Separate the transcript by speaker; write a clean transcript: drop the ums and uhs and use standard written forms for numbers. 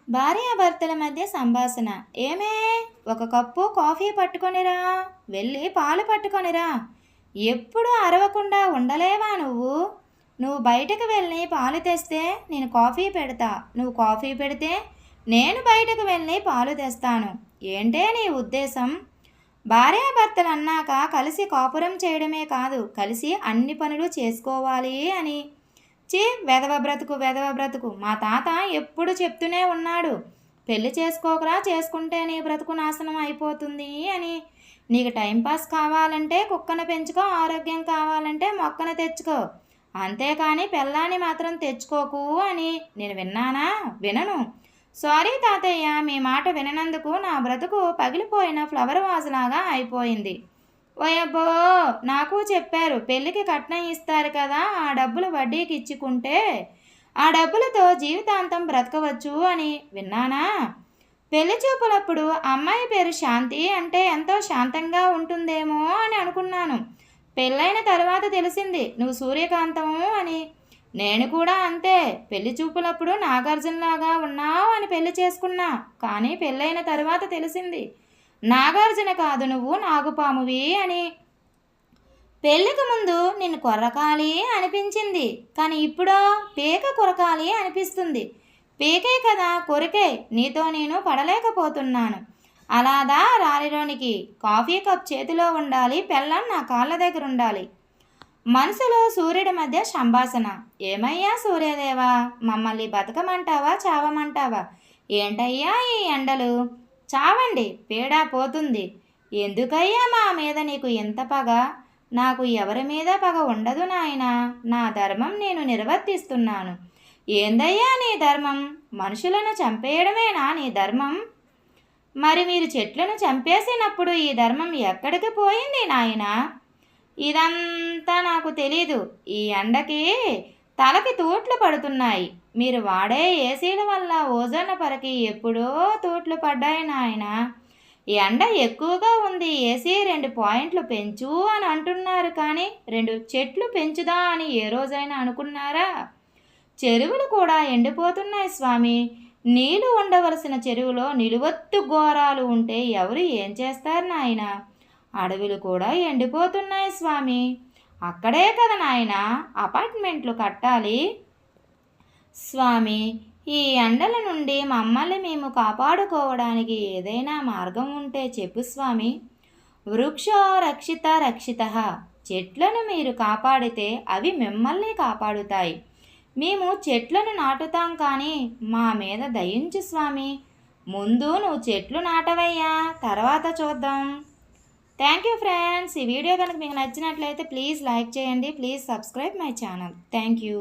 Speaker 1: భార్యాభర్తల మధ్య సంభాషణ. ఏమే, ఒక కప్పు కాఫీ పట్టుకొనిరా, వెళ్ళి పాలు పట్టుకొనిరా. ఎప్పుడు అరవకుండా ఉండలేవా నువ్వు? నువ్వు బయటకు వెళ్ళి పాలు తెస్తే నేను కాఫీ పెడతా, నువ్వు కాఫీ పెడితే నేను బయటకు వెళ్ళి పాలు తెస్తాను. ఏంటే నీ ఉద్దేశం? భార్యాభర్తలు అన్నాక కలిసి కాపురం చేయడమే కాదు, కలిసి అన్ని పనులు చేసుకోవాలి అని. చీ, వెధవ బ్రతుకు, వెధవ బ్రతుకు. మా తాత ఎప్పుడు చెప్తూనే ఉన్నాడు, పెళ్లి చేసుకోకరా, చేసుకుంటే నీ బ్రతుకు నాశనం అయిపోతుంది అని. నీకు టైంపాస్ కావాలంటే కుక్కను పెంచుకో, ఆరోగ్యం కావాలంటే మొక్కను తెచ్చుకో, అంతేకాని పెళ్ళాన్ని మాత్రం తెచ్చుకోకు అని నేను విన్నానా? వినను. సారీ తాతయ్య, మీ మాట విననందుకు నా బ్రతుకు పగిలిపోయిన ఫ్లవర్ వాజ్లాగా అయిపోయింది. ఓయబ్బో, నాకు చెప్పారు పెళ్ళికి కట్నం ఇస్తారు కదా, ఆ డబ్బులు వడ్డీకి ఇచ్చుకుంటే ఆ డబ్బులతో జీవితాంతం బ్రతకవచ్చు అని విన్నానా? పెళ్లి చూపులప్పుడు అమ్మాయి పేరు శాంతి అంటే ఎంతో శాంతంగా ఉంటుందేమో అని అనుకున్నాను. పెళ్ళైన తర్వాత తెలిసింది నువ్వు సూర్యకాంతము అని. నేను కూడా అంతే, పెళ్లి చూపులప్పుడు నాగార్జునలాగా ఉన్నావు అని పెళ్లి చేసుకున్నా. కానీ పెళ్ళైన తర్వాత తెలిసింది నాగార్జున కాదు, నువ్వు నాగుపామువి అని. పెళ్ళికి ముందు నిన్ను కొరకాలి అనిపించింది, కానీ ఇప్పుడు పీక కొరకాలి అనిపిస్తుంది. పీకే కదా కొరికే, నీతో నేను పడలేకపోతున్నాను. అలాదా రాలిలోనికి. కాఫీ కప్ చేతిలో ఉండాలి, పెళ్ళం నా కాళ్ళ దగ్గర ఉండాలి. మనసులో సూర్యుడి మధ్య సంభాషణ. ఏమయ్యా సూర్యదేవా, మమ్మల్ని బతకమంటావా చావమంటావా? ఏంటయ్యా ఈ ఎండలు? చావండి, పీడా పోతుంది. ఎందుకయ్యా మా మీద నీకు ఎంత పగ? నాకు ఎవరి మీద పగ ఉండదు నాయనా, నా ధర్మం నేను నిర్వర్తిస్తున్నాను. ఏందయ్యా నీ ధర్మం? మనుషులను చంపేయడమేనా నీ ధర్మం? మరి మీరు చెట్లను చంపేసినప్పుడు ఈ ధర్మం ఎక్కడికి పోయింది నాయనా? ఇదంతా నాకు తెలీదు. ఈ ఎండకి తలకి తూట్లు పడుతున్నాయి. మీరు వాడే ఏసీల వల్ల ఓజోన్ పొరకి ఎప్పుడో తూట్లు పడ్డాయి నాయన. ఎండ ఎక్కువగా ఉంది, ఏసీ 2 పాయింట్లు పెంచు అని అంటున్నారు, కానీ 2 చెట్లు పెంచుదా అని ఏ రోజైనా అనుకున్నారా? చెరువులు కూడా ఎండిపోతున్నాయి స్వామి. నీళ్లు ఉండవలసిన చెరువులో నిలువత్తు ఘోరాలు ఉంటే ఎవరు ఏం చేస్తారు నాయన? అడవులు కూడా ఎండిపోతున్నాయి స్వామి. అక్కడే కదా నాయన అపార్ట్మెంట్లు కట్టాలి. స్వామి, ఈ ఎండల నుండి మమ్మల్ని మేము కాపాడుకోవడానికి ఏదైనా మార్గం ఉంటే చెప్పు స్వామి. వృక్షో రక్షిత రక్షిత. చెట్లను మీరు కాపాడితే అవి మిమ్మల్ని కాపాడుతాయి. మేము చెట్లను నాటుతాం, కానీ మా మీద దయించు స్వామి. ముందు నువ్వు చెట్లు నాటవయ్యా, తర్వాత చూద్దాం. Thank you friends. ఈ వీడియో కనుక మీకు నచ్చినట్లయితే ప్లీజ్ లైక్ చేయండి, please subscribe my channel. Thank you.